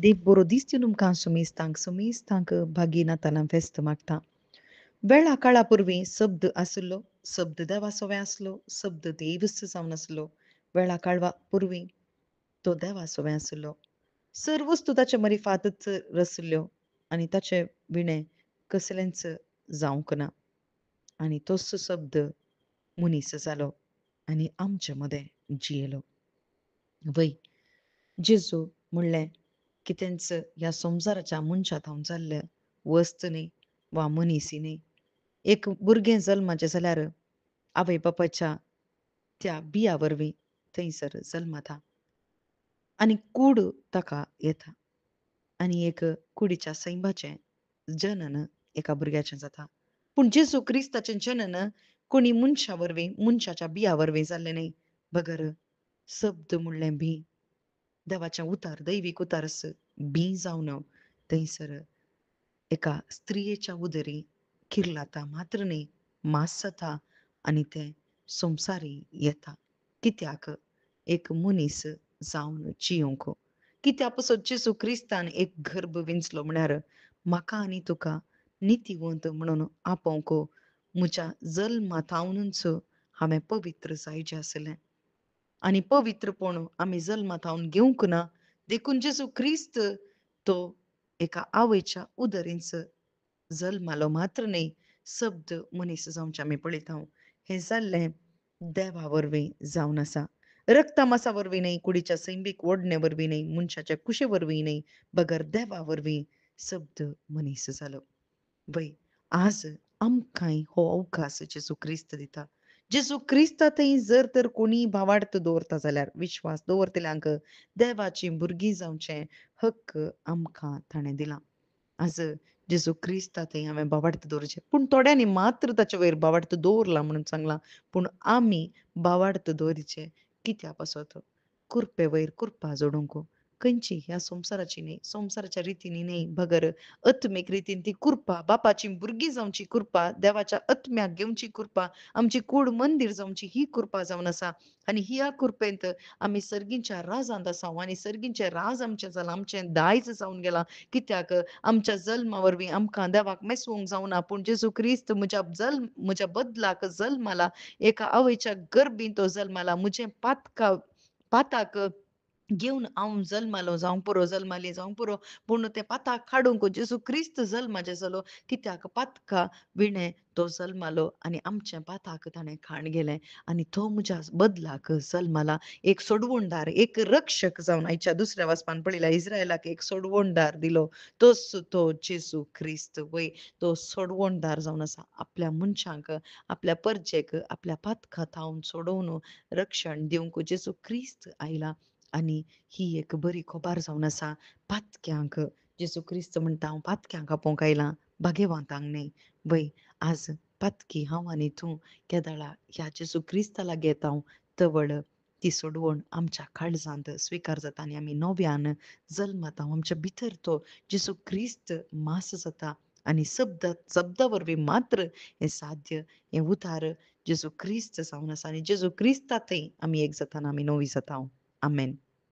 देव बरो दिसती तुमकां सुमेस्तांक भागीनाताना व्यस्त मागता. वेळा काळापूर्वी शब्द आसलो, शब्द देवासोवे आसलो, शब्द देवच जावन आसलो. वेळा काळवा पूर्वी तो देवासोवे आसलो. सर्व वस्तू ताचे मरिफातच रचल्यो आणि ताचे विणे कसलेंच जावंक ना. आणि तोच शब्द मनीस जालो आणि आमचे मध्ये जियेलो. वय जेजू म्हणलें की तेंचं ह्या संवसाराच्या मनशांत हांव जाल्लें वस्त न्ही वा मनीसय न्ही. एक भुरगें जल्माचें जाल्यार आवय बापायच्या त्या बिया वरवीं थंयसर जल्माता आनी कूड ताका येता आनी एक कुडीच्या सैमाचें जनन एका भुरग्याचें जाता. पूण जेजू क्रिस्ताचें जनन कोणी मनशा वरवीं मनशाच्या बिया वरवीं जाल्लें न्ही. बगर शब्द म्हणलें बी देवाचें उतार दैवीक उतारस बी जावन थंयसर एका स्त्रियेच्या उदरी किर्लाता मात्र न्ही मास जाता आनी तें संवसारी येता. कित्याक एक मनीस जावन जियोंक. कित्या पासत जेजू क्रिस्तान एक गर्भ विंचलो म्हळ्यार म्हाका आनी तुका नितिवंत म्हणून आपोवंक म्हज्या जल्मातावनूच हांवें पवित्र जायचें आसलें. आणि पवित्रपण आम्ही जल्मात हावून घेवंक ना. देखून जेजू ख्रिस्त तो एका आवयच्या उदरींच जल्मालो मात्र न्ही शब्द मनीस जावंचे आमी पळयता. हें जाल्लें देवा वरवीं जावन आसा. रक्ता-मांसा वरवीं न्ही, कुडीच्या सैमीक ओडणे वरवीं न्ही, मनशाच्या कुशे वरवीं न्ही, बगर देवा वरवीं शब्द मनीस जालो. वय आज आमकांय हो अवकाश जेजू ख्रिस्त दिता. जेजू क्रिस्तांतय जर तर कोणी भावार्थ दवरता जाल्यार विश्वास दवरतल्यांक देवाची भुरगीं जावचें हक्क आमकां ताणें दिला. आज जेजू क्रिस्तांतय हांवें भावार्थ दवरचें. पूण थोड्यांनी मात्र ताचे वयर भावार्थ दवरला म्हणून सांगलां. पूण आमी भावार्थ दवरचें कित्या पासत कुरपे वयर कुरपा जोडूंक. खंयची ह्या संवसाराची न्ही, संवसाराच्या रितींनी न्ही, बगर अत्मीक रितीन ती कुरपा, बापाची भुरगीं जावची कुरपा, देवाच्या आत्म्याक घेवची कुरपा, आमची कूड मंदीर जावची ही कुरपा जावन आसा. आनी ह्या कुरपेंत आमी सर्गींच्या राजांत आसात आनी सर्गींचें राज आमचें जालां, आमचें दायज जावन गेलां. कित्याक आमच्या जल्मा वरवीं आमकां देवाक मेसवंक जावना. पूण जेजू क्रिस्त म्हज्या बदलाक जल्माला. एका आवयच्या गर्भीन तो जल्माला. म्हजें पाताक घेवन हांव जल्मालो जावं पुरो, जल्माली जावं पुरो. पूण तें पाताक हाडूंक जेजू क्रिस्त जल्माचें जालो. कित्याक पातका विणें तो जल्मालो आनी आमचें पाताक ताणें खाण गेलें आनी तो म्हज्या बदलाक जल्माला. एक सोडवणदार, एक रक्षक जावन आयच्या दुसऱ्या वाचपान पळयल्या इस्रायलाक एक सोडवणदार दिलो. तोच तो जेजू ख्रिस्त वय तो सोडवणदार जावन आसा. आपल्या मनशांक, आपल्या परजेक, आपल्या पातकांत हावून सोडोवन रक्षण दिवंक जेजू क्रिस्त आयला. आनी ही एक बरी खोबार जावन आसा पातक्यांक. जेजू क्रिस्त म्हणटा हांव पातक्यांक आपोवंक आयलां, भाग्यवांतांक न्ही. वय आज पातकी हांव आनी तूं केदाळा ह्या जेजू क्रिस्ता लागीं येता तवळ ती सोडवण आमच्या काळजांत स्विकार जाता आनी आमी नव्यान जल्मात आमच्या भितर तो जेजू क्रिस्त मास जाता आनी शब्दा वरवीं मात्र हें साध्य, हें उतार जेजू क्रिस्त जावन आसा आनी जेजू क्रिस्तांतय आमी एक जाता आनी आमी नवी जाता. आमेन.